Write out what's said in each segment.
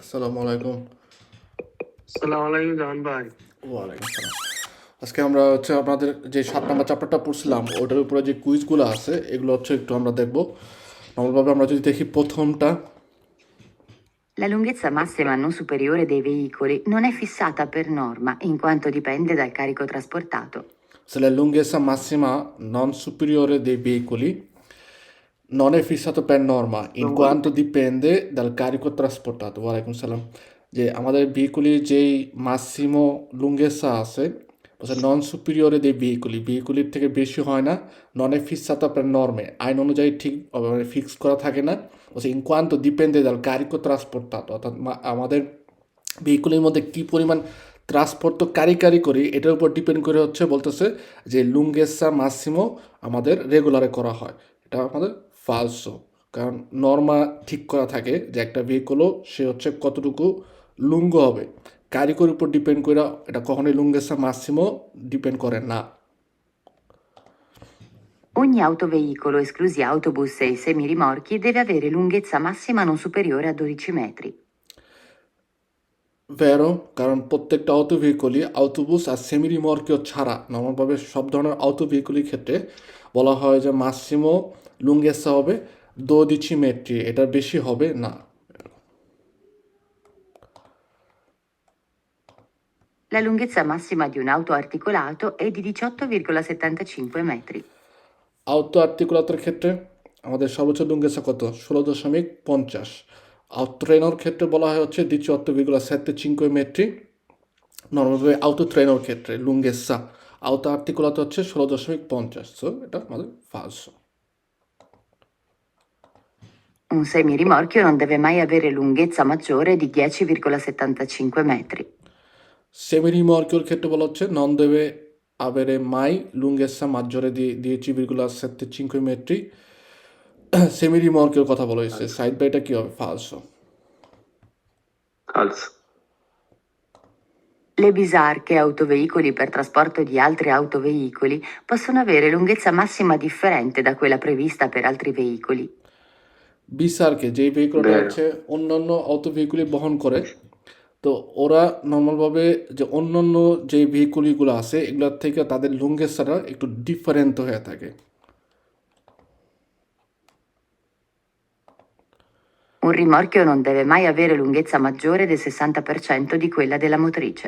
আসসালামু আলাইকুম। সালাম আলাইকুম জাহান ভাই। ওয়ালাইকুম সালাম। আজকে আমরা আপনাদের যে 7 নম্বর চ্যাপ্টারটা পড়ছিলাম ওটার উপরে যে কুইজগুলো আছে এগুলো একটু আমরা দেখব। নর্মালভাবে আমরা যদি দেখি প্রথমটা, La lunghezza massima non superiore dei veicoli non è fissata per norma, in quanto dipende dal carico trasportato. se la lunghezza massima non superiore dei veicoli non è fissato per norma in quanto dipende dal carico trasportato. ওয়ালাইকুম সালাম। যে আমাদের ভেহিকুলির যেই Massimo লুঙ্গেসা আছে নন সুপিরিয়রে দে ভেহিকুলির থেকে বেশি হয় না, নন এ ফিক্সাতা per norme আইন অনুযায়ী ঠিক ফিক্স করা থাকে না। in quanto dipende dal carico trasportato অর্থাৎ আমাদের ভেহিকুলের মধ্যে কী পরিমাণ ট্রান্সপোর্ট তো কারি করি এটার উপর ডিপেন্ড করে বলতেছে যে লুঙ্গেসা মাসিমো আমাদের রেগুলারে করা হয়। এটা আমাদের ফালসো, কারণ নর্মা ঠিক করা থাকে যে একটা ভেহিকলও সে কতটুকু লুঙ্গ হবে, কারিকর উপর ডিপেন্ড করে এটা কখনোই লুঙ্গেসা মাসিমো ডিপেন্ড করে না। Ogni autoveicolo, esclusi autobus e semirimorchi, deve avere lunghezza massima non superiore a 12 metri. ভেরো, কারণ প্রত্যেকটা অটো ভেহিকলই অটোবুস আর সেমি রিমর্কিও ছাড়া নর্মালভাবে সব ধরনের অটো ভেহিকলের ক্ষেত্রে বলা হয় যে মাসিমো লুঙ্গেসা হবে 12 metri, এটার বেশি হবে না। La lunghezza massima di un auto articolato è di 18,75 metri. আউটো আর্টিকুলাতের ক্ষেত্রে আমাদের সর্বোচ্চ লুঙ্গেসা কত? 16.50। আর ট্রেনোর ক্ষেত্রে বলা হয় 18,75 metri। নর্মালভাবে আউটো ট্রেনোর ক্ষেত্রে লুঙ্গেসা আউটো আর্টিকুলাতে 16.50। সো এটা আমাদের ফালসো। Un semirimorchio non deve mai avere lunghezza maggiore di 10,75 metri. Semi রিমর্কিওর ক্ষেত্রে বলা নন দেবে avere mai lunghezza maggiore di 10,75 metri। Semi রিমর্কিওর কথা বলা হয়েছে, সাইড বাইটা কি হবে? ফালসো। Falso. Le bisarche, autoveicoli per trasporto di altri autoveicoli, possono avere lunghezza massima differente da quella prevista per altri veicoli. বিসারকে যেই ভেহিকলটা অন্যান্য অটো ভেহিকুলি বহন করে, তো ওরা নর্মালভাবে যে অন্যান্য যে ভেহিকুলগুলো আছে এগুলোর থেকে তাদের লুঙ্গেসাটা একটু ডিফারেন্ট হয়ে থাকে। Un rimorchio non deve mai avere lunghezza maggiore del 60% di quella della motrice.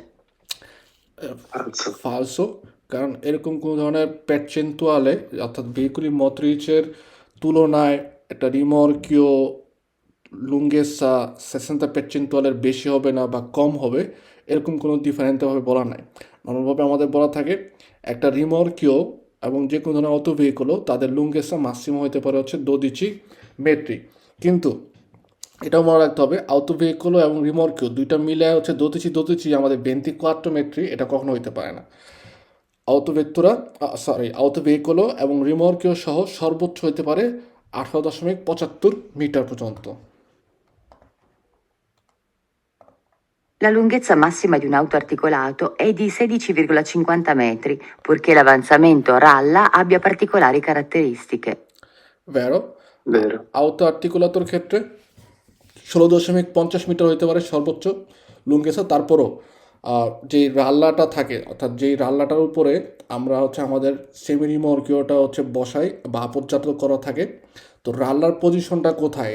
Falso. ফালসো, কারণ এরকম কোনো ধরনের পেরচেন্তুয়ালে অর্থাৎ ভেহিকুলি মটরিচের তুলনায় একটা রিমর্কিও লুঙ্গেসা 60% বেশি হবে না বা কম হবে, এরকম কোনো ডিফারেন্টভাবে বলা নাই। নর্মালভাবে আমাদের বলা থাকে একটা রিমর্কিও এবং যে কোনো ধরনের অটো ভেহিকলও তাদের লুঙ্গেসা মাসিমো হতে পারে 12 metri। কিন্তু এটাও মনে রাখতে হবে অটো ভেহিকলও এবং রিমর্কিও দুইটা মিলে 12 আমাদের 24 metri, এটা কখনো হইতে পারে না। অটো ভেহিকলও এবং রিমর্কিও সহ সর্বোচ্চ হতে পারে 18.75 মিটার পর্যন্ত। La lunghezza massima di un auto articolato è di 16,50 metri, purché l'avanzamento a ralla abbia particolari caratteristiche. ভেরো, Vero. আউটো আর্টিকুলাতর ক্ষেত্রে 16.50 মিটার হতে পারে সর্বোচ্চ লুঙ্গেসা। তারপরও যেই রাল্লাটা থাকে, অর্থাৎ যেই রাল্লাটার উপরে আমরা আমাদের সেমি রিমর্কিওটা বসাই বা আপদজাত করা থাকে, তো রাল্লার পজিশনটা কোথায়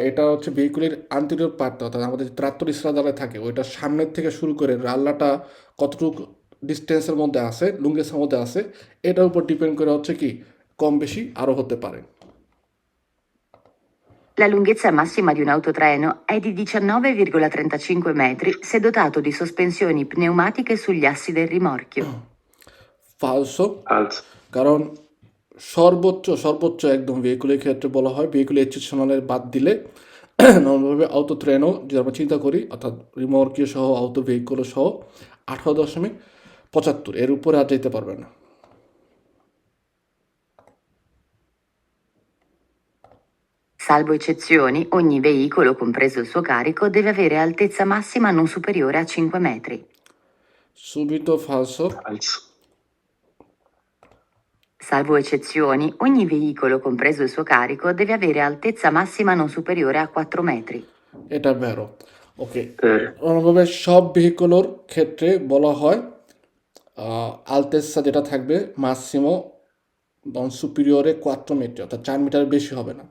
এটা ভেহিকুলের আন্টিরিয়র পার্ট, অর্থাৎ আমাদের ত্রাত্তর ইসরাদারে থাকে ওইটা সামনের থেকে শুরু করে রাল্লাটা কতটুকু ডিস্টেন্সের মধ্যে আছে, লুঙ্গেসের মধ্যে আছে, এটার উপর ডিপেন্ড করে কি কম বেশি আরও হতে পারে। La lunghezza massima di un autotreno è di 19,35 metri se dotato di sospensioni pneumatiche sugli assi del rimorchio. ফালসো, Falso. কারণ সর্বোচ্চ একদম ভেহিকুলের ক্ষেত্রে বলা হয় ভেহিকুল এক্সেপশনালের বাদ দিলে নর্মালভাবে অটো ট্রেনও যদি আমরা চিন্তা করি, অর্থাৎ রিমর্কিও সহ অটো ভেহিকুল সহ 18.75 এর উপরে আর যেতে পারবে না। Salvo eccezioni, ogni veicolo, compreso il suo carico, deve avere altezza massima non superiore a 5 metri. Subito falso. Falso. Salvo eccezioni, ogni veicolo, compreso il suo carico, deve avere altezza massima non superiore a 4 metri. এটা ভেরো, ওকে, vero, অনুরূপভাবে সব ভেহিকলের ক্ষেত্রে বলা হয় আলতেসা যেটা থাকবে Massimo নন সুপিরিয়রে 4 metre, অর্থাৎ 4 metre বেশি হবে না।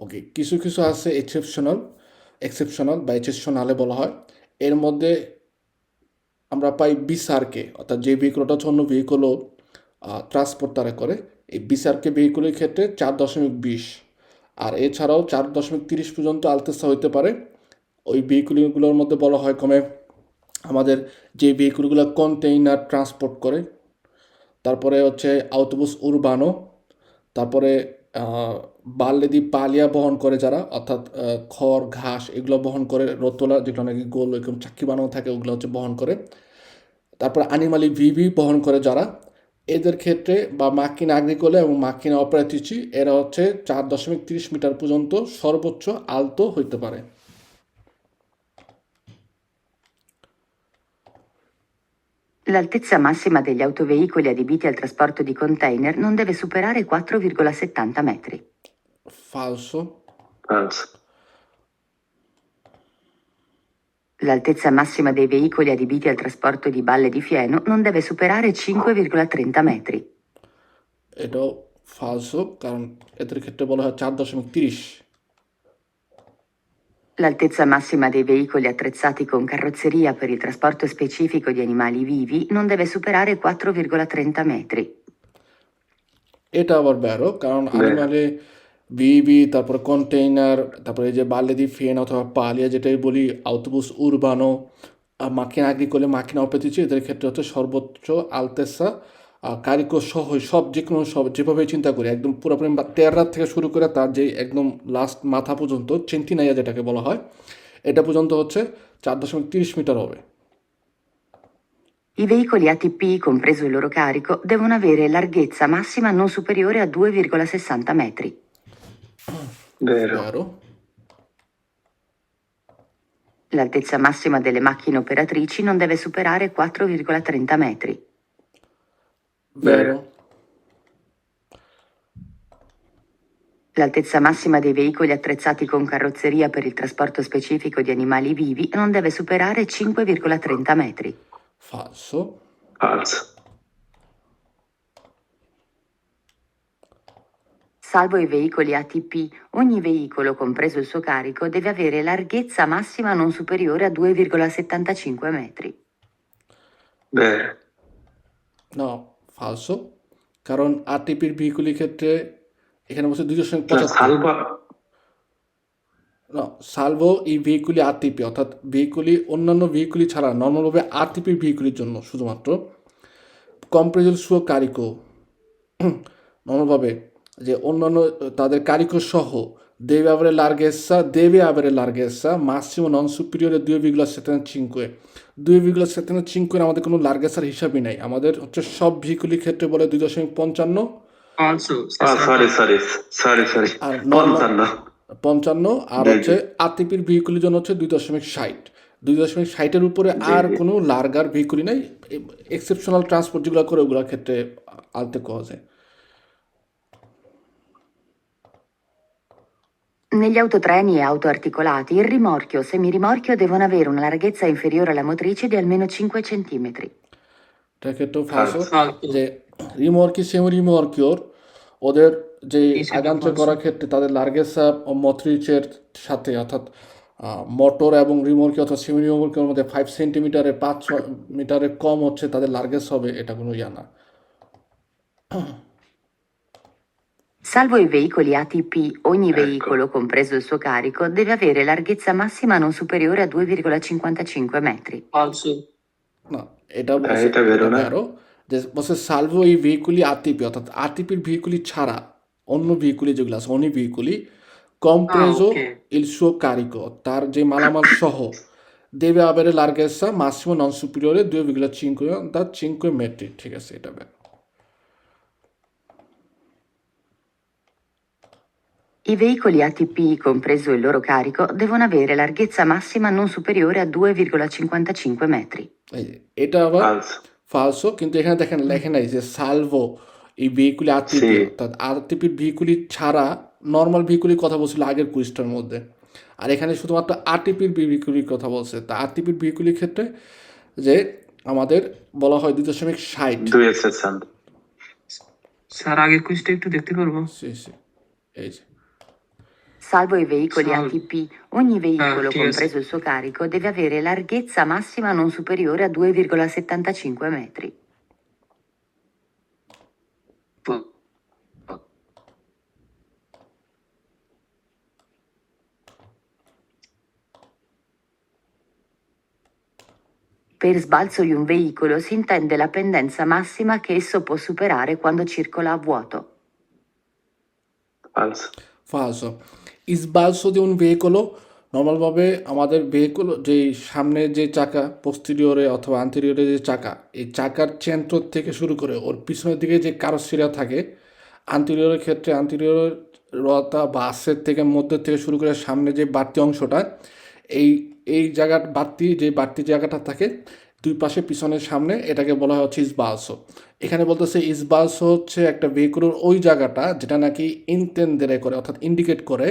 ওকে, কিছু কিছু আছে এক্সেপশনাল বা এক্সেপশনালে বলা হয়। এর মধ্যে আমরা পাই বিসারকে, অর্থাৎ যে ভেহিকলটা হচ্ছে অন্য ভেহিকলও ট্রান্সপোর্ট তারা করে, এই বিসারকে ভেহিকলের ক্ষেত্রে 4.20, আর এছাড়াও 4.30 পর্যন্ত আলতেসা হইতে পারে। ওই ভেহিকলগুলোর মধ্যে বলা হয় কমে আমাদের যে ভেহিকলগুলো কন্টেইনার ট্রান্সপোর্ট করে, তারপরে হচ্ছে আউটোবুস উরবানো, তারপরে বাল্যদি পালিয়া বহন করে যারা, অর্থাৎ খড় ঘাস এগুলো বহন করে, রোতলা যেগুলো নাকি গোল এরকম চাক্কি বানানো থাকে ওগুলো হচ্ছে বহন করে, তারপর আনিমালি ভিভি বহন করে যারা, এদের ক্ষেত্রে বা মাকিনা আগ্রিকোলা এবং মাকিনা অপারেটিচি এরা হচ্ছে 4.30 মিটার পর্যন্ত সর্বোচ্চ আলতো হইতে পারে। L'altezza massima degli autoveicoli adibiti al trasporto di container non deve superare 4,70 metri. Falso. falso, L'altezza massima dei veicoli adibiti al trasporto di balle di fieno non deve superare 5,30 metri. এটাও ফালসো, কারণ এদের ক্ষেত্রে বলা হয় 4.30। L'altezza massima dei veicoli attrezzati con carrozzeria per il trasporto specifico di animali vivi non deve superare 4,30 metri. এটা আবার barrow, কারণ vero, আনিমালে বিবি, তারপরে কন্টেইনার, তারপরে এই যে বাল্যদি ফেন অথবা পালিয়া যেটাই বলি, আউটোবুস উরবানো, মাকিনা আগ্রিকোলে মাকিনা অপেতিচি, এদের ক্ষেত্রে হচ্ছে সর্বোচ্চ আলতেসা কারিকর সহ সব যে কোনো সব যেভাবে চিন্তা করি একদম পুরোপুরি তেররাত থেকে শুরু করে তার যে একদম লাস্ট মাথা পর্যন্ত চেন্টিনাইয়া যেটাকে বলা হয়, এটা পর্যন্ত হচ্ছে 4.30 মিটার হবে। I veicoli ATP, compreso il loro carico, devono avere larghezza massima non superiore a 2,60 metri. vero, barrow. L'altezza massima delle macchine operatrici non deve superare 4,30 metri. Barrow. L'altezza massima dei veicoli attrezzati con carrozzeria per il trasporto specifico di animali vivi non deve superare 5,30 metri. ফালসো। falso, Salvo i veicoli ATP, ogni veicolo, compreso il suo carico, deve avere larghezza massima non superiore a 2,75 metri. vero, না, ফালসো, কারণ আরটিপির ভেহিকুলির ক্ষেত্রে এখানে বলছে la 2.75। salva, না, Salvo এই ভেহিকুলি RTP, অর্থাৎ ভেহিকুলি অন্যান্য ভেহিকুলি ছাড়া নর্মালভাবে আরটিপির ভেহিকুলির জন্য শুধুমাত্র কম্প্রেসর সুও কারিকো নর্মালভাবে যে অন্যান্য তাদের কারিকো সহ deve avere larghezza massimo non superiore a 2,75। 2,75 আমাদের কোনো লার্গেসার হিসাবই নাই, আমাদের হচ্ছে সব ভেহিকুলির ক্ষেত্রে বলে 2.55, falso, sorry, আর নর্মাল 55, 55, আর জি, হচ্ছে জি, আরটিপির ভেহিকুলির জন্য হচ্ছে 2.60। 2.60-এর উপরে জি, আর জি, কোনো লার্গার ভেহিকুলি নাই। এক্সেপশনাল ট্রান্সপোর্ট যেগুলো করে ওগুলোর ক্ষেত্রে আলতে কোয়া যায়। Negli autotreni e autoarticolati, il rimorchio o semirimorchio devono avere una larghezza inferiore alla motrice di almeno 5 cm. এটার ক্ষেত্রেও ফালসো, falso, যে রিমর্কি সেমি রিমর্কিওর ওদের যে আগামসে করার ক্ষেত্রে তাদের লার্গেসা ও মথরিচের সাথে, অর্থাৎ মোটর এবং রিমর্কি অর্থাৎ সেমি রিমর্কির মধ্যে 5 সেন্টিমিটারে 5 মিটারের কম হচ্ছে তাদের লার্গেস হবে, এটা কোনো ইয়া না। Salvo i veicoli ATP, ogni veicolo, compreso il suo carico, deve avere larghezza massima non superiore a 2,55 metri. falso, না, এটা বলছে এটা বেরো না, বেরো, যে বলছে সালভো এই ভেহিকুলি আরটিপি, অর্থাৎ আরটিপির ভেহিকুলি ছাড়া অন্য ভেহিকুলি যেগুলো আছে অনি ভেহিকুলি কম্প্রেজো ইল সুও কারিকো, তার যে মালামাল সহ deve avere larghezza massimo non superiore a 2,5 metri, ঠিক আছে, এটা বের। I veicoli ATP, compreso il loro carico, devono avere larghezza massima non superiore a 2,55 metri. এই যে, এটা আবার falso, ফালসো, কিন্তু এখানে দেখেন লেখে নাই যে সালভো এই ভেহিকুলি আরটিপি, sì, অর্থাৎ আরটিপির ভেহিকুলি ছাড়া নর্মাল ভেহিকুলির কথা বলছিল আগের কুইজটার মধ্যে। আর এখানে শুধুমাত্র আরটিপির ভেহিকুলির কথা বলছে। তা আরটিপির ভেহিকুলির ক্ষেত্রে যে আমাদের বলা হয় 2.60। 2,60. স্যার আগের কুইজটা একটু দেখতে পারবো? সি সি এই যে Salvo i veicoli Salvo. ATP, ogni veicolo, sì, compreso il suo carico, deve avere larghezza massima non superiore a 2,75 metri. Per sbalzo di un veicolo si intende la pendenza massima che esso può superare quando circola a vuoto. Falso. ফালসো ইসবালসো দিয়ে ভেহিকলও নর্মালভাবে আমাদের vehicle যে সামনে যে চাকা পোস্টেরিয়রে অথবা আন্টেরিয়রে যে চাকা, এই চাকার চেন্ট্র থেকে শুরু করে ওর পিছনের দিকে যে কারোসেরিয়া থাকে, আন্টেরিয়রের ক্ষেত্রে আন্টেরিয়র রতা বা আসের থেকে মধ্যে থেকে শুরু করে সামনে যে বাড়তি অংশটা, এই এই জায়গার বাড়তি জায়গাটা থাকে দুই পাশে পিছনের সামনে, এটাকে বলা হচ্ছে ইসবালসো। এখানে বলতেছে ইসবালসো হচ্ছে একটা ভেহিকুলের ওই জায়গাটা যেটা নাকি ইনতেন্দেরে করে অর্থাৎ ইন্ডিকেট করে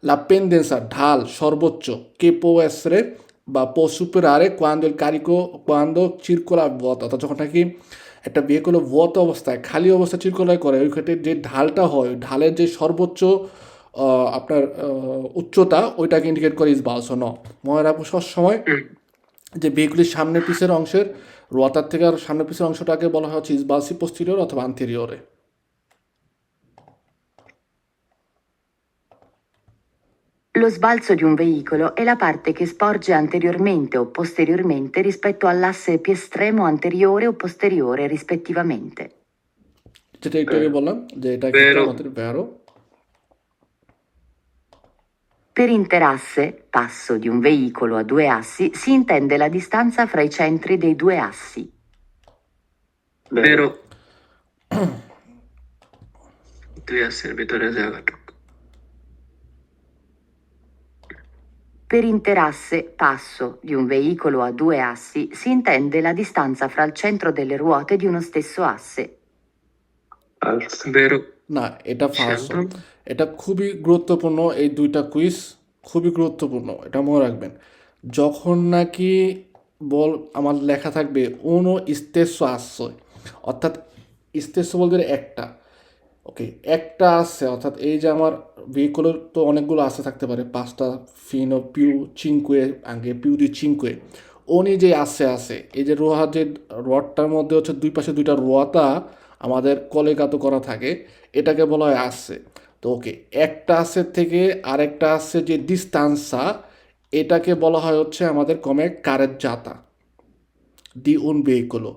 la pendenza ঢাল সর্বোচ্চ che può essere বা può superare quando il carico quando circola a vuoto, অর্থাৎ যখন নাকি একটা ভেহিকুল vuoto অবস্থায় খালি অবস্থায় চিরকুলার করে ওই ক্ষেত্রে যে ঢালটা হয়, ঢালের যে সর্বোচ্চ আপনার উচ্চতা ওইটাকে ইন্ডিকেট করে ইসবালসো ন। মনে রাখবো সবসময় যে ভেহিকুলের সামনে পিছের অংশের রোয়াটার থেকে আর সামনে পিছের অংশটাকে বলা হচ্ছে ইসবালসি পোস্টেরিয়র অথবা আন্তেরিয়রে। Lo sbalzo di un veicolo è la parte che sporge anteriormente o posteriormente rispetto all'asse più estremo anteriore o posteriore rispettivamente. যেটা একটু আগে বললাম যে এটা কিন্তু Vero. আমাদের ভ্যারো। Per interasse, passo di un veicolo a due assi, si intende la distanza fra i centri dei due assi. Vero. Deve essere Vittoria Zagato. Per interasse, passo di un veicolo a due assi, si intende la distanza fra il centro delle ruote di uno stesso asse. Falso. Vero. না, এটা ফালসো। Scelto. এটা খুবই গুরুত্বপূর্ণ, এই দুইটা quiz খুবই গুরুত্বপূর্ণ, এটা মনে রাখবেন। যখন নাকি আমার লেখা থাকবে উনো ইস্তেসো আসছে, অর্থাৎ ইস্তেসো বলতে একটা, ওকে একটা আসছে, অর্থাৎ এই যে আমার ভেহিকুলের তো অনেকগুলো আসে থাকতে পারে, 5টা ফিনো পিউ চিনকুয়ে আগে পিউ দি চিনকুয়ে, উনি যে আসে এই যে রোহার যে রডটার মধ্যে হচ্ছে দুই পাশে দুইটা রোয়াতা আমাদের কলেগাতো করা থাকে, এটাকে বলা হয় আসছে। তো ওকে একটা আসের থেকে আরেকটা আসছে যে ডিস্টান্সা, এটাকে বলা হয় হচ্ছে আমাদের কমে কারের জাতা ডি উন ভেহিকুলো,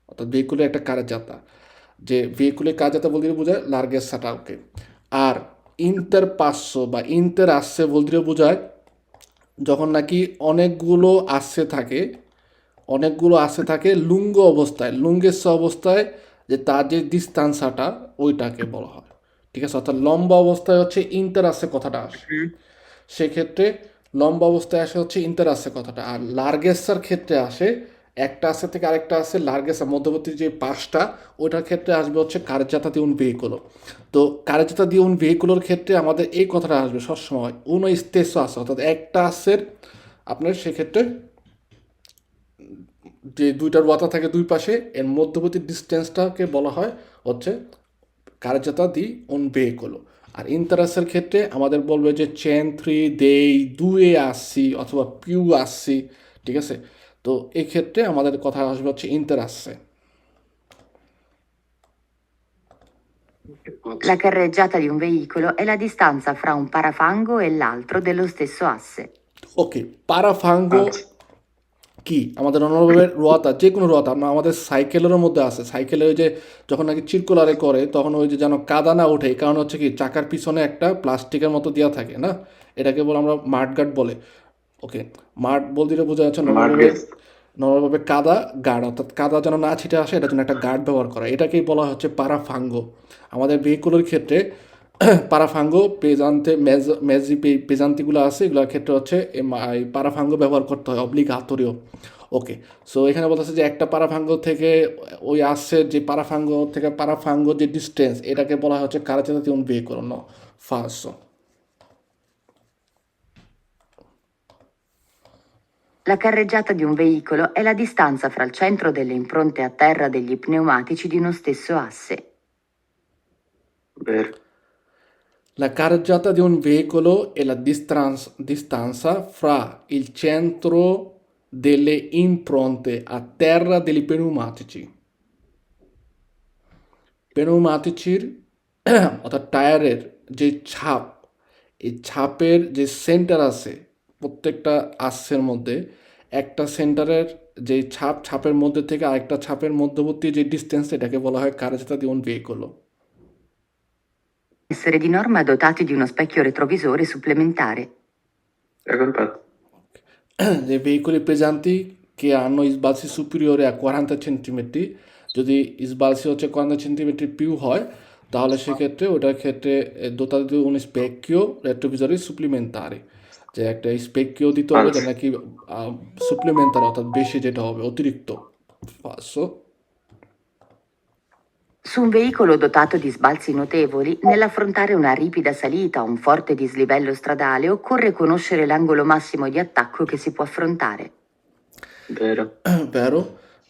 অর্থাৎ ভেহিকুলের একটা কারের জাতা, যে ভেহিকুলের কাজ যাতে বলতে বোঝায় লার্গেসাটা, ওকে। আর ইন্টার পাঁচশো বা ইন্টার আসছে বলতে বোঝায় যখন নাকি অনেকগুলো আসছে থাকে লুঙ্গ অবস্থায়, লুঙ্গেস অবস্থায়, যে তার যে ডিস্টান্সাটা ওইটাকে বলা হয়, ঠিক আছে। অর্থাৎ লম্বা অবস্থায় হচ্ছে ইন্টার আসছে কথাটা আসে, সেক্ষেত্রে লম্বা অবস্থায় আসে হচ্ছে ইন্টার আসছে কথাটা। আর লার্গেসার ক্ষেত্রে আসে একটা আসে থেকে আরেকটা আসে লার্গেসা মধ্যবর্তী যে পাশটা, ওইটার ক্ষেত্রে আসবে হচ্ছে কার্যাতা দিয়ে ভেহিকুলো। তো কার্যাতা দিয়ে ভেহিকুলোর ক্ষেত্রে আমাদের এই কথাটা আসবে সবসময় উনো স্টেসো আসে, অর্থাৎ একটা আসের আপনার সেক্ষেত্রে যে দুইটার ওয়াতা থাকে দুই পাশে, এর মধ্যবর্তী ডিস্টেন্সটাকে বলা হয় হচ্ছে কার্যাতা দি ভেহিকুলো। আর ইন্টারাসের ক্ষেত্রে আমাদের বলবে যে চেন্ট্রি দেই দুয়ে আসছি অথবা পিউ আসছি, ঠিক আছে। তো এই ক্ষেত্রে আমাদের কথা আসবে হচ্ছে ইন্টারাসে। La carreggiata di un veicolo è la distanza fra un parafango e l'altro dello stesso asse. ওকে, পারাফাঙ্গো Falso. কি আমাদের অন্যভাবে রোয়াতা, যে কোনো রোয়াতা না আমাদের সাইকেলের মধ্যে আছে, সাইকেলে ওই যে যখন নাকি চিরকুলারে করে তখন ওই যে যেন কাদা না ওঠে, কারণ হচ্ছে কি চাকার পিছনে একটা প্লাস্টিকের মতো দেওয়া থাকে না, এটাকে বলে আমরা মাঠগার্ড বলে। ওকে, মাঠ বলতে বোঝা যাচ্ছে Marquez. নর্মালভাবে কাদা গার্ড, অর্থাৎ কাদা যেন না ছিটে আসে এটার জন্য একটা গার্ড ব্যবহার করা, এটাকেই বলা হচ্ছে পারাফাঙ্গো। আমাদের ভেহিকুলের ক্ষেত্রে পারাফাঙ্গো পেজান্তে মেজি পেজান্তিগুলো আছে, এগুলোর ক্ষেত্রে হচ্ছে এই পারাফাঙ্গো ব্যবহার করতে হয় অব্লিগাতরিও। ওকে, সো এখানে বলতেছে যে একটা পারাফাঙ্গো থেকে ওই আসছে যে পারাফাঙ্গো থেকে পারাফাঙ্গো যে ডিস্টেন্স, এটাকে বলা হচ্ছে কারাচাতি ভেহিকুল ন ফালসো। La carreggiata di un veicolo è la distanza fra il centro delle impronte a terra degli pneumatici di uno stesso asse. Vero. La carreggiata di un veicolo è la distanza fra il centro delle impronte a terra degli pneumatici. pneumatiচির অর্থাৎ টায়ারের যে ছাপ, এই ছাপের যে centre আছে প্রত্যেকটা আঁশের মধ্যে, একটা সেন্টারের যে ছাপের মধ্যে থেকে আরেকটা ছাপের মধ্যবর্তী যে ডিস্টেন্স, এটাকে বলা হয় carreggiata di un veicolo. Essere di norma dotati di uno specchio retrovisore supplementare. Ecco fatto. যে veicoli pesanti che hanno sbalzi superiori a 40 cm, যদি sbalzi হচ্ছে 40 cm più হয়, তাহলে সেক্ষেত্রে ওটার ক্ষেত্রে dotato di un specchio retrovisore supplementare, যে একটা স্পেকিও দিতে হবে যেটা নাকি supplementare, অর্থাৎ বেশি যেটা হবে অতিরিক্ত। Falso. Su un veicolo dotato di sbalzi notevoli, nell'affrontare una ripida salita o un forte dislivello stradale, occorre conoscere l'angolo massimo di attacco che si può affrontare. Vero. ভেরো,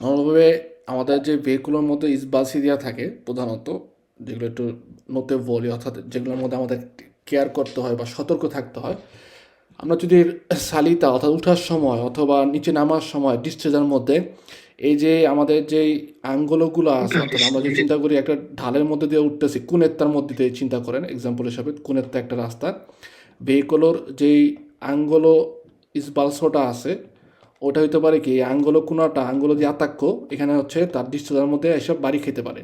নর্মালভাবে আমাদের যে ভেহিকুলের মধ্যে স্বাসি দেওয়া থাকে প্রধানত, যেগুলো একটু নোটেবলি, অর্থাৎ যেগুলোর মধ্যে আমাদের কেয়ার করতে হয় বা সতর্ক থাকতে হয়, আমরা যদি সালিতা অর্থাৎ উঠার সময় অথবা নিচে নামার সময় ডিসচার্জের মধ্যে এই যে আমাদের যেই আঙ্গুলগুলো আছে, অর্থাৎ আমরা যদি চিন্তা করি একটা ঢালের মধ্যে দিয়ে উঠতেছি, কুনেত্তার মধ্যে দিয়ে চিন্তা করেন এক্সাম্পল হিসাবে, কুনেত্তা একটা রাস্তা, ভেহিকুলোর যেই আঙ্গুলো স্বাসটা আছে ওটা হইতে পারে কি আঙ্গুলো কোনোটা আঙ্গুলো দিয়ে আতাক্য এখানে হচ্ছে তার ডিসচার্জের মধ্যে এসব বাড়ি খেতে পারে,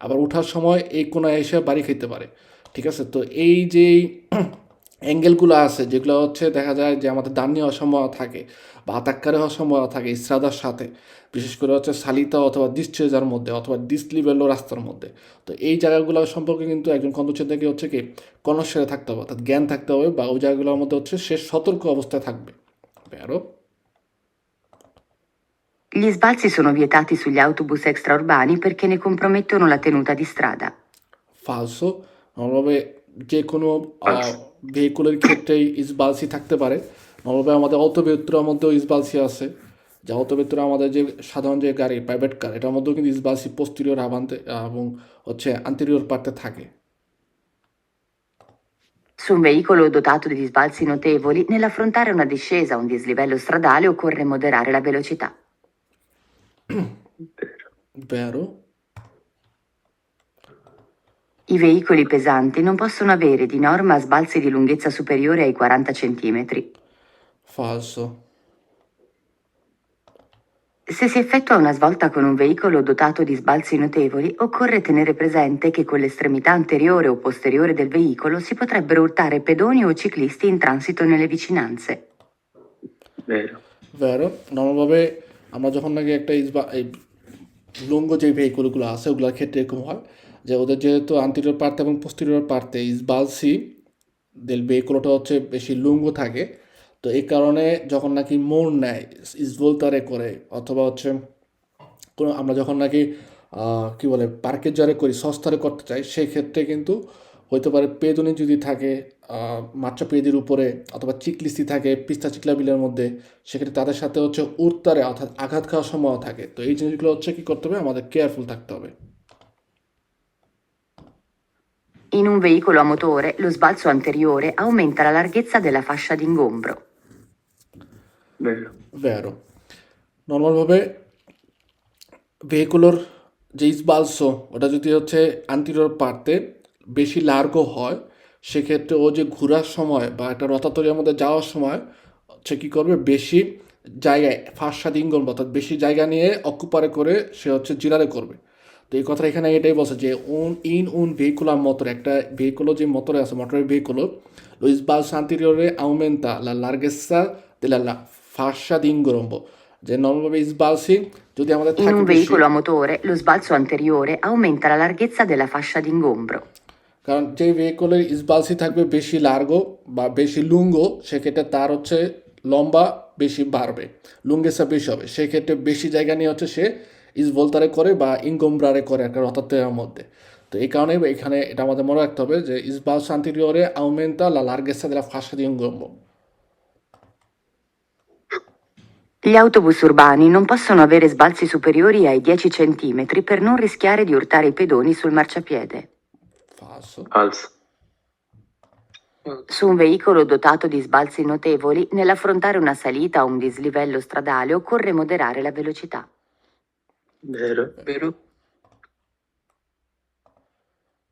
আবার ওঠার সময় এই কোনায় এসে বাড়ি খেতে পারে। ঠিক আছে, তো এই যে অ্যাঙ্গেলগুলো আছে যেগুলো হচ্ছে দেখা যায় যে আমাদের দান্নি হওয়ার সম্ভাবনা থাকে বা আতাক্কারে হওয়ার সম্ভাবনা থাকে ইসরাদার সাথে, বিশেষ করে হচ্ছে সালিতা অথবা ডিসচার্জার মধ্যে অথবা ডিসলিভেলো রাস্তার মধ্যে। তো এই জায়গাগুলো সম্পর্কে কিন্তু একজন কন্ট্রোল হচ্ছে কি কনসাসে থাকতে হবে, অর্থাৎ জ্ঞান থাকতে হবে, বা ওই জায়গাগুলোর মধ্যে হচ্ছে সে সতর্ক অবস্থায় থাকবে। Vero? Gli sbalzi sono vietati sugli autobus extraurbani perché ne compromettono la tenuta di strada. Falso. নর্মালভাবে যে কোনো ভেহিকুলের ক্ষেত্রেই ইসবালসি থাকতে পারে। নর্মালভাবে আমাদের অটোভেক্টরের মধ্যেও ইসবালসি আছে, যে অটোভেক্টরে আমাদের যে সাধারণ যে গাড়ি প্রাইভেট কার, এটার মধ্যেও কিন্তু ইসবালসি পোস্টেরিয়র আভান্তে এবং হচ্ছে আন্টেরিয়র পার্টে থাকে। Su un veicolo dotato di sbalzi notevoli, nell'affrontare una discesa o un dislivello stradale occorre moderare la velocità. Vero? I veicoli pesanti non possono avere di norma sbalzi di lunghezza superiore ai 40 cm. Falso. Se si effettua una svolta con un veicolo dotato di sbalzi notevoli, occorre tenere presente che con l'estremità anteriore o posteriore del veicolo si potrebbero urtare pedoni o ciclisti in transito nelle vicinanze. Vero. Vero? নর্মালভাবে আমরা যখন নাকি একটা এই লুঙ্গ যে ভেহিকুলগুলো আছে ওগুলোর ক্ষেত্রে এরকম হয় যে ওদের যেহেতু আন্টেরিয়র পার্ট এবং পোস্টেরিয়র পার্টে ইসবালসি del ভেহিকুলটা হচ্ছে বেশি লুঙ্গ থাকে, তো এই কারণে যখন নাকি মোড় নেয় ইসভোলতারে করে অথবা হচ্ছে কোনো আমরা যখন নাকি কী বলে পার্কের জারে করি সস্তারে করতে চাই, সেই ক্ষেত্রে কিন্তু হতে পারে পেদনি যদি থাকে মাচ্চা পেদির উপরে অথবা চিকলিস্তি থাকে পিস্তা চিকলা বিলের মধ্যে, সেক্ষেত্রে তাদের সাথে হচ্ছে উত্তরে অর্থাৎ আঘাত খাওয়ার সম্ভাবনা থাকে। তো এই জিনিসগুলো হচ্ছে কী করতে হবে, আমাদের কেয়ারফুল থাকতে হবে। In un veicolo a motore, lo sbalzo anteriore aumenta la larghezza della fascia d'ingombro. Vero. Vero. নর্মালভাবে ভেহিকুলোর যে স্বালসো ওটা যদি হচ্ছে আন্টেরিয়র পার্টে বেশি লার্গো হয়, সেক্ষেত্রে ও যে ঘোরার সময় বা একটা রতাতরিয়ার মধ্যে যাওয়ার সময় হচ্ছে কী করবে, বেশি জায়গায় ফাঁসা দিঙ্গন অর্থাৎ বেশি জায়গা নিয়ে অকুপারে করে সে হচ্ছে জিরারে করবে। তো এই কথা এখানে এটাই বলছে যে un vehicular motor, একটা ভেহিকুলো যে মোটরে আছে মোটরের ভেহিকুলো, lo sbalzo anteriore aumenta la larghezza della fascia d'ingrombo, যে নর্মালভাবে স্বালসি যদি আমাদের In থাকে un বেশি, veicolo a motore, lo sbalzo anteriore aumenta la larghezza della fascia d'ingombro. কারণ যে ভেহিকুলের স্বালসি থাকবে বেশি লার্গো বা বেশি লুঙ্গো, সেক্ষেত্রে তার হচ্ছে লম্বা বেশি বাড়বে, লুঙ্গেসা বেশি হবে, সেক্ষেত্রে বেশি জায়গা নিয়ে হচ্ছে সে ইসভোলতারে করে বা ইনগোমব্রারে করে একটা রতাতের মধ্যে। তো এই কারণে এখানে এটা আমাদের মনে রাখতে হবে যে স্বালসো anteriore aumenta la larghezza della fascia di ingombo. Gli autobus urbani non possono avere sbalzi superiori ai 10 centimetri per non rischiare di urtare i pedoni sul marciapiede. Falso. Falso. Su un veicolo dotato di sbalzi notevoli, nell'affrontare una salita o un dislivello stradale occorre moderare la velocità. Vero. Vero?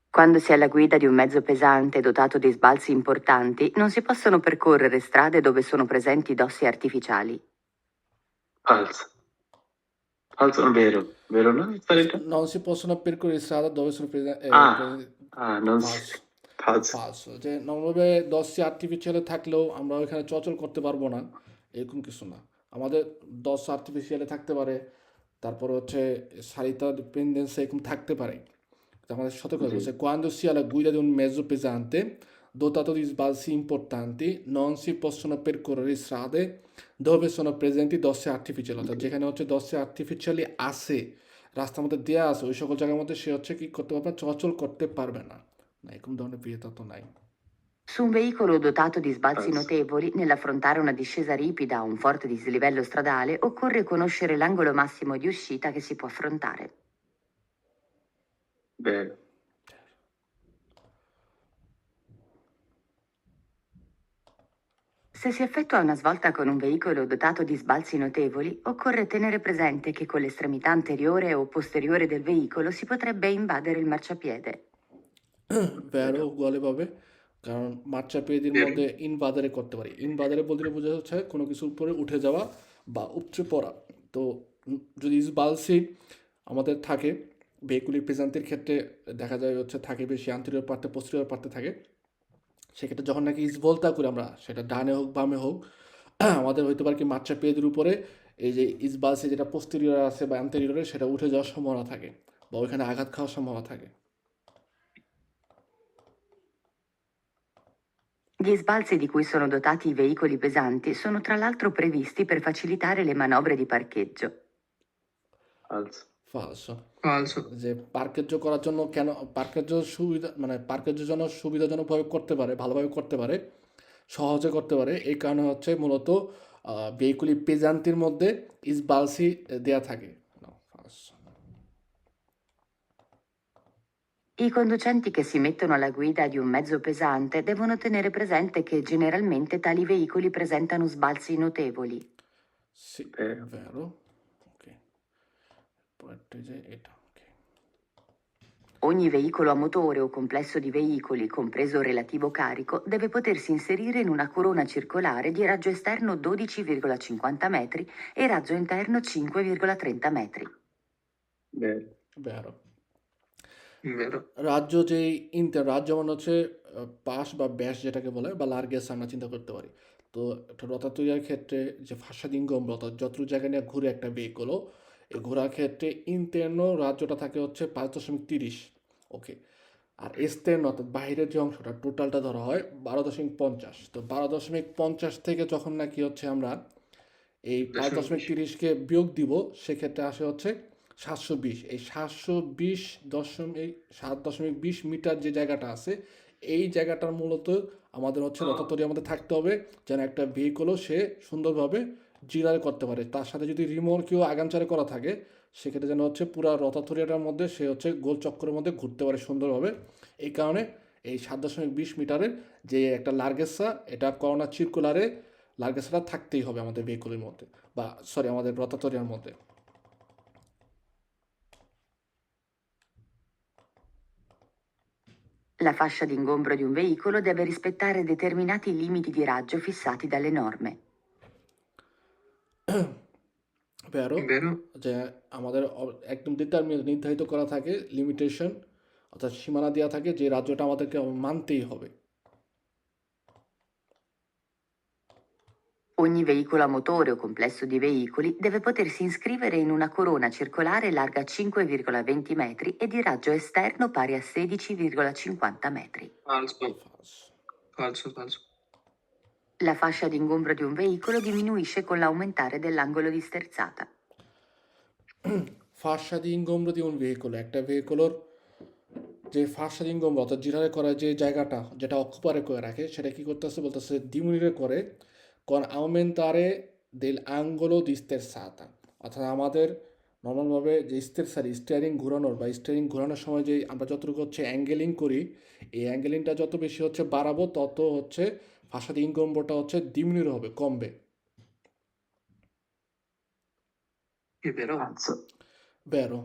Quando si è alla guida di un mezzo pesante dotato di sbalzi importanti, non si possono percorrere strade dove sono presenti dossi artificiali. Falso. Falso o vero? Vero no? Salita? Non si possono percorrere strade dove sono presenti. non Falso. falso. ফালসো যে নর্মালভাবে 10টি আর্টিফিশিয়ালে থাকলেও আমরা ওইখানে চলাচল করতে পারবো না এরকম কিছু না আমাদের 10 আর্টিফিশিয়ালে থাকতে পারে তারপর হচ্ছে সারিতা ডিপেন্ডেন্সি এরকম থাকতে পারে তো আমাদের সতর্ক জি। হচ্ছে quando si ha la guida di un mezzo pesante dotato di sbalzi importanti non si possono percorrere strade dove sono presenti dosse artificiali অর্থাৎ যেখানে হচ্ছে dosse artificiali আছে রাস্তার মধ্যে দেওয়া আছে ওই সকল জায়গার মধ্যে সে হচ্ছে কি করতে পারবে না, চলাচল করতে পারবে না এরকম ধরনের বিয়েটা তো নাই Su un veicolo dotato di sbalzi Falso. notevoli, nell'affrontare una discesa ripida o un forte dislivello stradale, occorre conoscere l'angolo massimo di uscita che si può affrontare. Vero. Se si effettua una svolta con un veicolo dotato di sbalzi notevoli, occorre tenere presente che con l'estremità anteriore o posteriore del veicolo si potrebbe invadere il marciapiede. ভ্যারো উগুয়ালে পাবে কারণ মার্চা পেয়েদের মধ্যে ইনভাদারে করতে পারি ইনভাদারে বলতে বোঝা যাচ্ছে কোনো কিছুর উপরে উঠে যাওয়া বা উপচে পড়া তো যদি বালসি আমাদের থাকে ভেহিকুলি প্রেজেন্টের ক্ষেত্রে দেখা যায় হচ্ছে থাকে বেশি আন্তরিক পার্টে পোস্টেরিয়র পার্টে থাকে সেক্ষেত্রে যখন নাকি ইসবলতা করে আমরা সেটা ডানে হোক বামে হোক আমাদের হইতে পারে কি মার্চা পেয়েদের উপরে এই যে ইসবালসি যেটা পোস্টেরিয়র আছে বা অ্যান্টেরিয়রে সেটা উঠে যাওয়ার সম্ভাবনা থাকে বা ওইখানে আঘাত খাওয়ার সম্ভাবনা থাকে Gli sbalzi di cui sono dotati i veicoli pesanti sono tra l'altro previsti per facilitare le manovre di parcheggio. Falso. ফালসো Falso. যে পার্কের করার জন্য কেন পার্কের সুবিধা মানে পার্কের জন্য সুবিধাজনকভাবে করতে পারে ভালোভাবে করতে পারে সহজে করতে পারে এই কারণে হচ্ছে মূলত ভেহিকুলি পেজান্তির মধ্যে ইসবালসি দেয়া থাকে falso. I conducenti che si mettono alla guida di un mezzo pesante devono tenere presente che generalmente tali veicoli presentano sbalzi notevoli. Sì, Vero. vero. Ok. Poi যে এটা ok. Ogni veicolo a motore o complesso di veicoli, compreso il relativo carico, deve potersi inserire in una corona circolare di raggio esterno 12,50 metri e raggio interno 5,30 metri. Vero. Vero. Vero. রাজ্য যেই রাজ্য মানে হচ্ছে পাশ বা ব্যাস যেটাকে বলে বা লার্গেস আমরা চিন্তা করতে পারি তো একটা রথা তৈরির ক্ষেত্রে যে ফাঁসাদিঙ্গম রথ যতটুকু জায়গা নিয়ে ঘুরে একটা ভেহিকলও এই ঘোরার ক্ষেত্রে ইন্টারন রাজ্যটা থাকে হচ্ছে 5.30 ওকে আর এক্সটার্ন অর্থাৎ বাইরের যে অংশটা টোটালটা ধরা হয় 12.50 তো 12.50 থেকে যখন নাকি হচ্ছে আমরা এই 5.30কে বিয়োগ দিব সেক্ষেত্রে আসে হচ্ছে 720 এই 720 মিটার যে জায়গাটা আছে এই জায়গাটার মূলত আমাদের হচ্ছে রথতরি আমাদের থাকতে হবে যেন একটা ভেহিকলও সে সুন্দরভাবে জিরার করতে পারে তার সাথে যদি রিমোর্কেও আগামচারে করা থাকে সেক্ষেত্রে যেন হচ্ছে পুরো রথতরিয়াটার মধ্যে সে হচ্ছে গোল চক্করের মধ্যে ঘুরতে পারে সুন্দরভাবে এই কারণে এই 7.20 মিটারের যে একটা লার্গেসা এটা করোনা সার্কুলারে লার্গেসাটা থাকতেই হবে আমাদের ভেহিকলের মধ্যে বা সরি আমাদের রথতরিয়ার মধ্যে La fascia d'ingombro di un veicolo deve rispettare determinati limiti di raggio fissati dalle norme. ভেরো Vero. যে আমাদের একদম নির্ধারিত করা থাকে লিমিটেশন অর্থাৎ সীমানা দেওয়া থাকে যে রাজ্যটা আমাদেরকে মানতেই হবে Ogni veicolo a motore o complesso di veicoli deve potersi iscrivere in una corona circolare larga 5,20 metri e di raggio esterno pari a 16,50 metri. Falso. Falso. Falso. Falso. La fascia d'ingombro di un veicolo diminuisce con l'aumentare dell'angolo di sterzata. ফাঁসা দি ইনগম্র di un veicolo একটা ভেহিকলর যে ফাঁসা দি ইনগম্র অর্থাৎ জিরারে করা যে জায়গাটা যেটা অকুপারে করে রাখে সেটা কি করতেছে বলতেছে ডিমিনুরে করে con aumentare dell'angolo di sterzata, অর্থাৎ আমাদের নর্মালভাবে যে স্টিয়ারিং ঘোরানোর বা স্টিয়ারিং ঘোরানোর সময় যে আমরা যতটুকু হচ্ছে অ্যাঙ্গেলিং করি, এই অ্যাঙ্গেলিংটা যত বেশি হচ্ছে বাড়াবো তত হচ্ছে fascia di ingombrota হচ্ছে diminuire হবে, কমবে। È vero? falso, বেরো,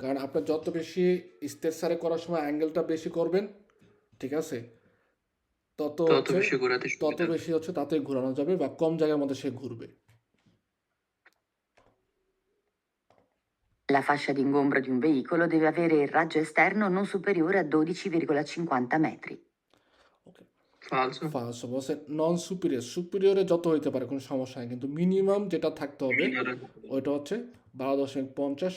কারণ আপনার যত বেশি স্টেসারে করার সময় অ্যাঙ্গেলটা বেশি করবেন, ঠিক আছে, তত তত হচ্ছে বেশি ঘোরাতে তত সুবিধা। বেশি হচ্ছে তাতে ঘোরানো যাবে বা কম জায়গার মধ্যে সে ঘুরবে। La fascia d'ingombro di un veicolo deve avere il raggio esterno non superiore a 12,50 metri. Okay, Falso. ফালসো বলছে নন সুপিরিয়রে যত হইতে পারে কোনো সমস্যা নেই, কিন্তু মিনিমাম যেটা থাকতে হবে Minore. ওইটা হচ্ছে 12.50।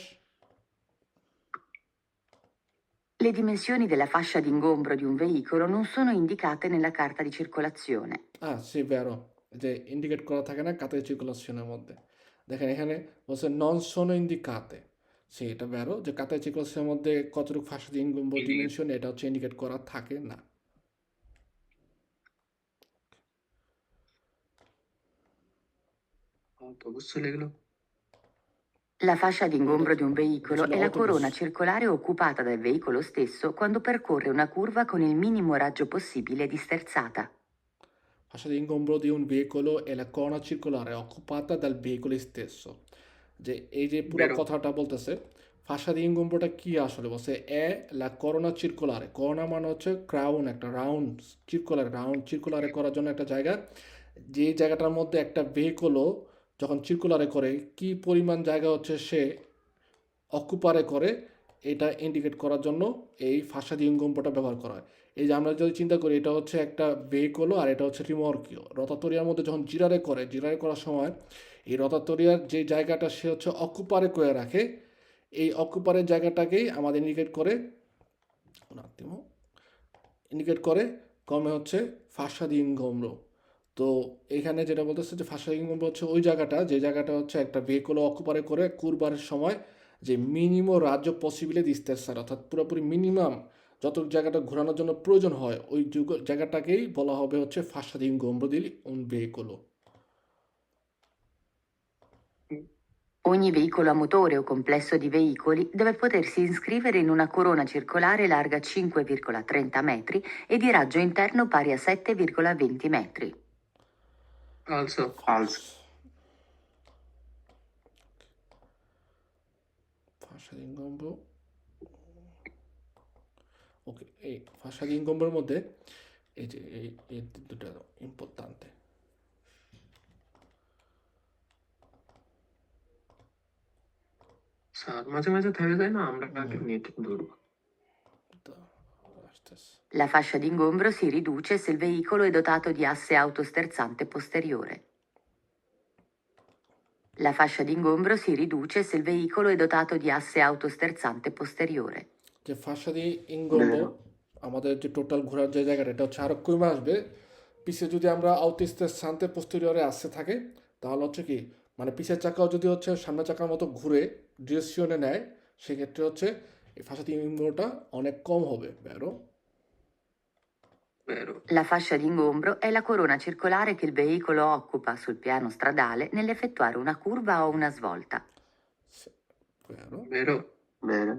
Le dimensioni della fascia d'ingombro di un veicolo non sono indicate nella carta di circolazione. সে বেরো, যে ইন্ডিকেট করা থাকে না কাতে সার্কুলেশনের মধ্যে, দেখেন এখানে বলছে নন সোনো ইন্ডিকাতে, সে এটা বেরো যে কাতে সার্কুলেশনের মধ্যে কতটুকু ফাঁসা ডিমেনশন এটা হচ্ছে ইন্ডিকেট করা থাকে না। Autobus leglo. La fascia d'ingombro di un veicolo Sono è la autobus. corona circolare occupata dal veicolo stesso quando percorre una curva con il minimo raggio possibile di sterzata. Fascia di ingombro di un veicolo è la corona circolare occupata dal veicolo stesso, যে এই যে পুরো Vero. কথাটা বলতেছে ফাঁসা দি ইনগম্বরটা কি আসলে বলছে এ লা করোনা চিরকুলারে, করোনা মানে হচ্ছে ক্রাউন, একটা রাউন্ড চিরকুলারে করার জন্য একটা জায়গা, যে জায়গাটার মধ্যে একটা ভেহিকলও যখন চিরকুলারে করে কি পরিমাণ জায়গা হচ্ছে সে অকুপারে করে, এটা ইন্ডিকেট করার জন্য এই ফাঁসা দি ইনগম্বরটা ব্যবহার করা হয়। এই যে আমরা যদি চিন্তা করি এটা হচ্ছে একটা ভেহিকলও আর এটা হচ্ছে রিমর্কিও, রতাতরিয়ার মধ্যে যখন জিরারে করার সময় এই রতাতরিয়ার যে জায়গাটা সে হচ্ছে অকুপারে করে রাখে, এই অকুপারের জায়গাটাকেই আমাদের ইন্ডিকেট করে কমে হচ্ছে ফাঁসা দি ইনগম্বর। তো এখানে যেটা বলতেছে যে ফাঁসা দি ইনগম্বর হচ্ছে ওই জায়গাটা যে জায়গাটা হচ্ছে একটা ভেহিকলও অকুপারে করে কুরবারের সময় যে মিনিমাম রাজ্য পসিবিলে দিতে স্যার, অর্থাৎ পুরোপুরি মিনিমাম যত জায়গাটা ঘোরানোর জন্য প্রয়োজন হয় ওই জায়গাটাকেই বলা হবে হচ্ছে fascia di ingombro di un veicolo। Ogni veicolo a motore o complesso di veicoli deve potersi iscrivere in una corona circolare larga 5,30 metri e di raggio interno pari a 7,20 metri. Falso. falso, fascia di ingombro, ওকে, এই fascia di ingombroর মধ্যে এই যে এই দুটো important. Sir মাঝে মাঝে থেমে যায় না, আমরা কাকে নেট ধরবো। La fascia d'ingombro si riduce se il veicolo è dotato di asse autosterzante posteriore. La fascia d'ingombro si riduce se il veicolo è dotato di asse autosterzante posteriore. যে ফাঁসা দি ইনগম্বর আমাদের যে টোটাল ঘোরার যে জায়গাটা এটা হচ্ছে আরো কমে আসবে পিছে যদি আমরা আউটিস্টের শান্তে পোস্টেরিয়রে আসতে থাকে, তাহলে হচ্ছে কি মানে পিছের চাকাও যদি হচ্ছে সামনের চাকার মতো ঘুরে ডিরেকশনে নেয়, সেক্ষেত্রে হচ্ছে এই ফাঁসা দি ইনগম্বরটা অনেক কম হবে বেরো। Vero. La fascia d'ingombro è la corona circolare che il veicolo occupa sul piano stradale nell'effettuare una curva o una svolta. বেরো, Vero. vero,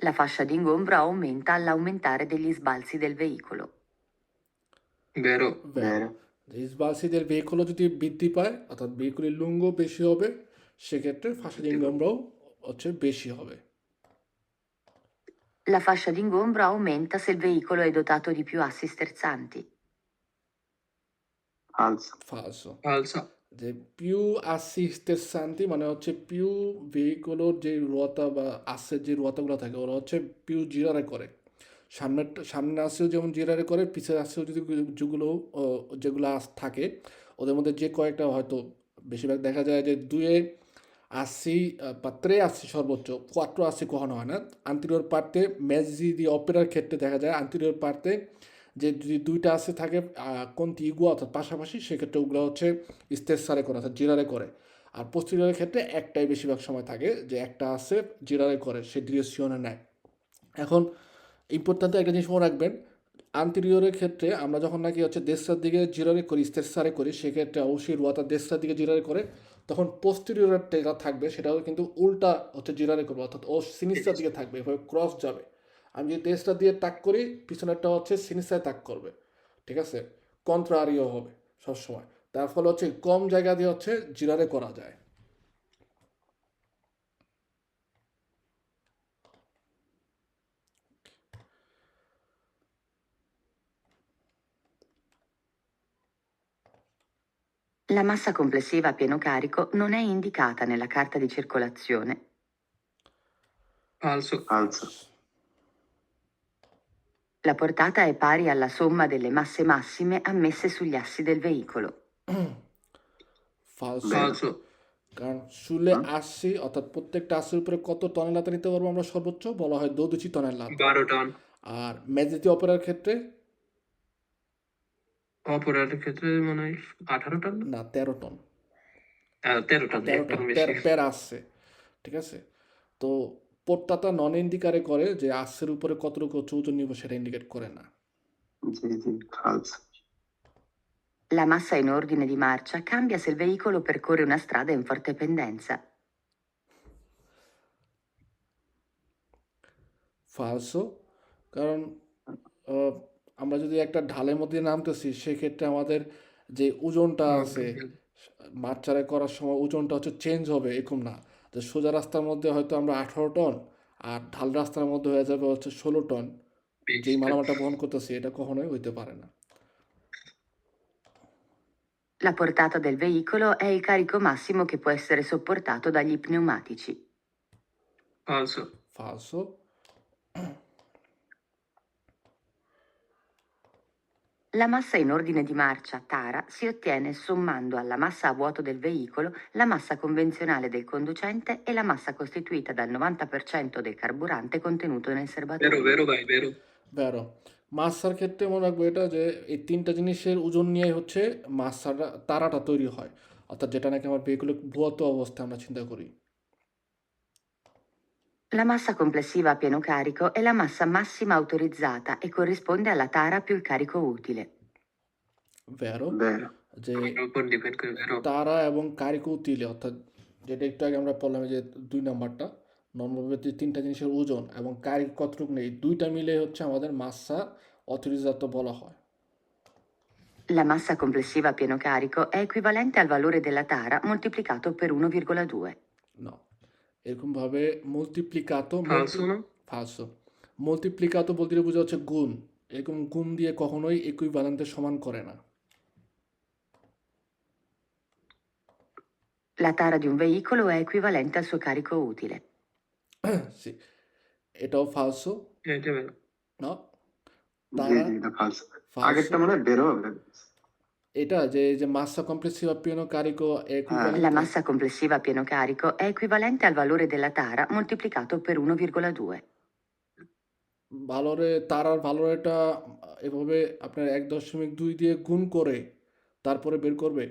La fascia d'ingombro aumenta all'aumentare degli sbalzi del veicolo. Vero. বেরো, রিসবাসি del veicolo যদি বৃদ্ধি পায় অর্থাৎ ভেহিকুলের লুঙ্গ বেশি হবে, সেক্ষেত্রে ফাঁসা দি ইনগম্বরও হচ্ছে বেশি হবে। La fascia d'ingombro aumenta se il veicolo è dotato di più assi sterzanti. falso, ফালসো, Falso. যে পিউ আসি স্টেসান্তি মানে হচ্ছে পিউ ভেহিকলর যে রুয়াতা বা আসের যে রুয়াতাগুলো থাকে ওরা হচ্ছে পিউ জিরারে করে, সামনে আসেও যেমন জিরারে করে, পিছের আসেও যদি যেগুলো থাকে ওদের মধ্যে যে কয়েকটা হয়তো বেশিরভাগ দেখা যায় যে দুয়ে আশি বা ত্রে আশি সর্বোচ্চ কোয়াট্রো আশি কখনো হয় না। আন্তরিয়র পার্টে ম্যাজি দি অপেরার ক্ষেত্রে দেখা যায় আন্তরিয়র পার্টে যে যদি দুইটা আসে থাকে কোনটি ইগুয়া অর্থাৎ পাশাপাশি, সেক্ষেত্রে ওগুলো হচ্ছে স্টেসারে করে অর্থাৎ জিরারে করে। আর পোস্টেরিয়রের ক্ষেত্রে একটাই বেশিরভাগ সময় থাকে যে একটা আসে জিরারে করে সে ডিরেকশনে নেয়। এখন ইম্পর্ট্যান্ট একটা জিনিস মনে রাখবেন, আন্তেরিয়রের ক্ষেত্রে আমরা যখন নাকি হচ্ছে দেশটার দিকে জিরারে করি স্তেসারে করি সেক্ষেত্রে অবশ্যই রুয়াটা দেশটার দিকে জিরারে করে, তখন পোস্টেরিয়রের যেটা থাকবে সেটাও কিন্তু উল্টা হচ্ছে জিরারে করবো, অর্থাৎ ও সিনিস্টার দিকে থাকবে, এভাবে ক্রস যাবে। আমি যদি দেশটা দিয়ে তাক করি পিছনেরটা হচ্ছে সিনিস্টায় তাক করবে, ঠিক আছে, কন্ট্রারিও হবে সবসময়। তার ফলে হচ্ছে কম জায়গা দিয়ে হচ্ছে জিরারে করা যায়। La massa complessiva a pieno carico non è indicata nella carta di circolazione. Falso. Falso. La portata è pari alla somma delle masse massime ammesse sugli assi del veicolo. ফালসো, Vero. Falso. কারণ শুলে হুম? 80 অর্থাৎ প্রত্যেকটা আশির উপরে কত টনেলাতে নিতে পারবো আমরা সর্বোচ্চ, বলা হয় 12 টনেলাতে। 12 টন। আর মেজরিটি অপেরার ক্ষেত্রে অপরাধের ক্ষেত্রে মনে হয় 18 টন না? না 13 টন, 13 টন, 13 এক টন টন বেশি। পের আসছে, ঠিক আছে। তো পোর্টাটা নন ইন্ডিকারে করে যে আসছের উপরে কতটুকু ওজন নিব সেটা ইন্ডিকেট করে না। Sì, falso. La massa in ordine di marcia cambia se il veicolo percorre una strada in forte pendenza. ফালসো, কারণ আহ, আমরা যদি একটা ঢালের মধ্যে নামতেছি সেক্ষেত্রে আমাদের যে ওজনটা আছে মার্চারে করার সময় ওজনটা হচ্ছে চেঞ্জ হবে, এরকম না যে সোজা রাস্তার মধ্যে হয়তো আমরা 18 টন আর ঢাল রাস্তার মধ্যে হয়ে যাবে হচ্ছে 16 টন, যেই মালামালটা বহন করতেছি এটা কখনোই হইতে পারে না। La portata del veicolo è il carico massimo che può essere sopportato dagli pneumatici. Falso. ফালসো, La massa in ordine di marcia, tara, si ottiene sommando alla massa a vuoto del veicolo la massa convenzionale del conducente e la massa costituita dal 90% del carburante contenuto nel Vero, serbatoio. vero, ভাই, vero. বেরো। Masar ক্ষেত্রে মনে রাখবো এটা যে এই তিনটা জিনিসের ওজন নিয়ে হচ্ছে মাসাটা তারাটা তৈরি হয়, অর্থাৎ যেটা নাকি আমার ভেহিকুলের ভুয়াত অবস্থায় আমরা চিন্তা করি। La massa complessiva a pieno carico è la massa massima autorizzata e corrisponde alla tara più il carico utile. বেরো, Vero. যে এটার উপর ডিপেন্ড করে, vero. তারা এবং কারিকু তিলে, অর্থাৎ যেটা একটু আগে আমরা পড়লাম যে 2 নম্বরটা নম্বর তিনটা জিনিসের ওজন এবং কারিক কতটুকু নেই দুইটা মিলে হচ্ছে আমাদের মাসা অথরিজাত বলা হয়। La massa complessiva a pieno carico è equivalente al valore della tara moltiplicato per 1,2. না, এরকমভাবে মুলটিপ্লিকাতো Falso না? ফালসো, মুলটিপ্লিকাতো বলতে বোঝা হচ্ছে গুণ, এরকম গুণ দিয়ে কখনোই ইকুইভ্যালেন্টের সমান করে না। La tara di un veicolo è equivalente al suo carico utile. জি, এটাও ফালসো, এটা vero. না Sì, তারা এটা falso. ফালসো, আগেরটা মনে হয় বেরো হবে। এটা যে যে মাসা কমপ্লেসিভা পিয়ানো কারিকো La equivalent massa complessiva a pieno carico è equivalente al valore della tara moltiplicato per 1,2. ভালোরে তারার ভালোরেটা এভাবে আপনার 1.2 দিয়ে গুণ করে তারপরে বের করবে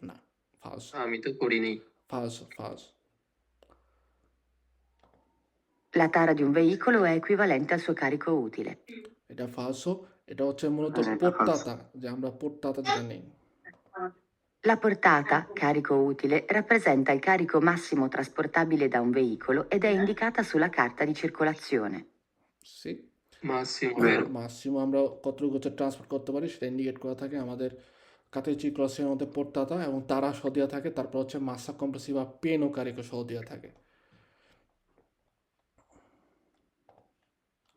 না, ফালস আমি তো করিনি। ফালস ফালস। La tara di un veicolo è equivalente al suo carico utile. এটা ফালসো, এটা হচ্ছে মূলত হ্যাঁ, এটা পোর্টাতা, যে আমরা পোর্টাতা যেটা নেই। La portata, carico utile, rappresenta il carico massimo trasportabile da un veicolo ed è indicata sulla carta di circolazione. সি মাসিমো, Vero. vero. মাসিমো আমরা কতটুকু হচ্ছে ট্রান্সফার করতে পারি সেটা ইন্ডিকেট করা থাকে আমাদের কাতেচি ক্রসের মধ্যে পোর্টাতা এবং তারা সহ দেওয়া থাকে, তারপর হচ্ছে মাসা কম্প্রেসিভা পেনো কারিকো সহ দেওয়া থাকে।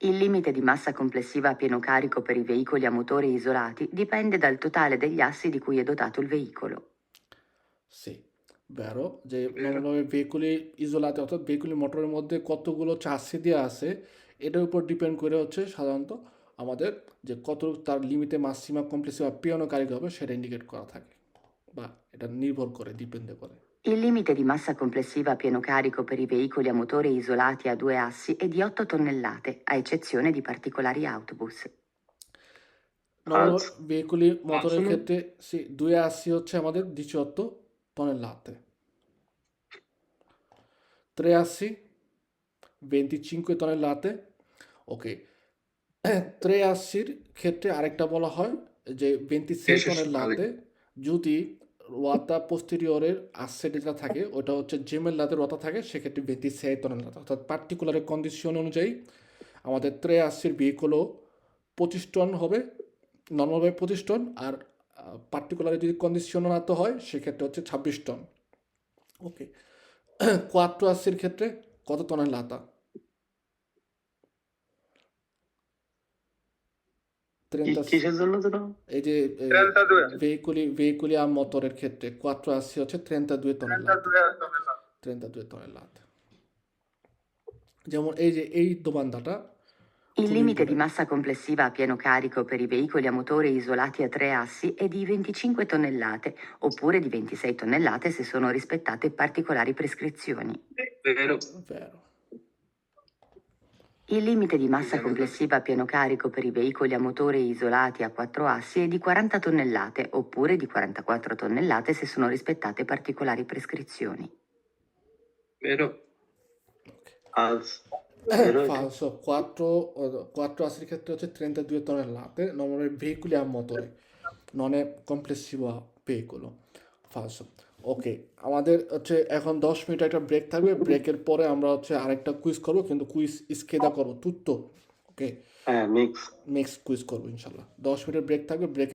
Il limite di massa complessiva a pieno carico per i veicoli a motori isolati dipende dal totale degli assi di cui è dotato il veicolo. C বেরো, যে নর্মালভাবে ভেহিকুলি ইজোলাতে অর্থাৎ ভেহিকুলি মোটরের মধ্যে কতগুলো চাষি দেওয়া আছে এটার উপর ডিপেন্ড করে হচ্ছে সাধারণত আমাদের যে কত তার লিমিটে মাসিমা কমপ্লেসিভা পিয়ানো কারিক হবে সেটা ইন্ডিকেট করা থাকে, বা এটা নির্ভর করে ডিপেন্ড করে। Il limite di massa complessiva a pieno carico per i veicoli a motori isolati a due assi è di 8 tonnellate, a eccezione di particolari autobus. Normal Falso. ভেহিকুলি মোটরের না? ক্ষেত্রে সি 280 হচ্ছে আমাদের 18 tonnellate, 380 25 tonnellate, ok, 83 ক্ষেত্রে আরেকটা বলা হয় যে 26 Eso es tonnellate যদি ruota posteriore asse যেটা থাকে ওটা হচ্ছে gemellate ruota থাকে সেক্ষেত্রে 26 tonnellate অর্থাৎ পার্টিকুলার কন্ডিশন অনুযায়ী আমাদের 83 ভেহিকলও 25 টন হবে, নর্মালভাবে 25 টন, আর পার্টিকুলারে যদি কন্ডিশনাতো হয় সেক্ষেত্রে হচ্ছে 26 টন। ওকে, 480 ক্ষেত্রে কত টনের লাতা? 30 কিসের জন্য যেটা? এই যে ভেহিকুলি আর মোটরের ক্ষেত্রে 480 হচ্ছে 32 টনের লাতা। 32 টনের লাতা। যেমন এই যে এই দোমান্দাটা Il limite di massa complessiva a pieno carico per i veicoli a motore isolati a 3 assi è di 25 tonnellate, oppure di 26 tonnellate se sono rispettate particolari prescrizioni. vero. vero. Il limite di massa complessiva a pieno carico per i veicoli a motore isolati a 4 assi è di 40 tonnellate, oppure di 44 tonnellate se sono rispettate particolari prescrizioni. Vero. ফালস বেরো এটা। Falso, 480 ক্ষেত্রে হচ্ছে 32 tonnellate, normally ভেহিকুলি আর মোটরে, non è complessivo a veicolo. Falso. ওকে, আমাদের হচ্ছে এখন 10 minute একটা break থাকবে, ব্রেকের পরে আমরা হচ্ছে আরেকটা কুইজ করবো, কিন্তু কুইজ স্কেদা করবো, তুত্তো। ওকে, হ্যাঁ মিক্স নেক্সট কুইজ করবো ইনশাল্লাহ। 10 মিনিটের ব্রেক থাকবে, ব্রেক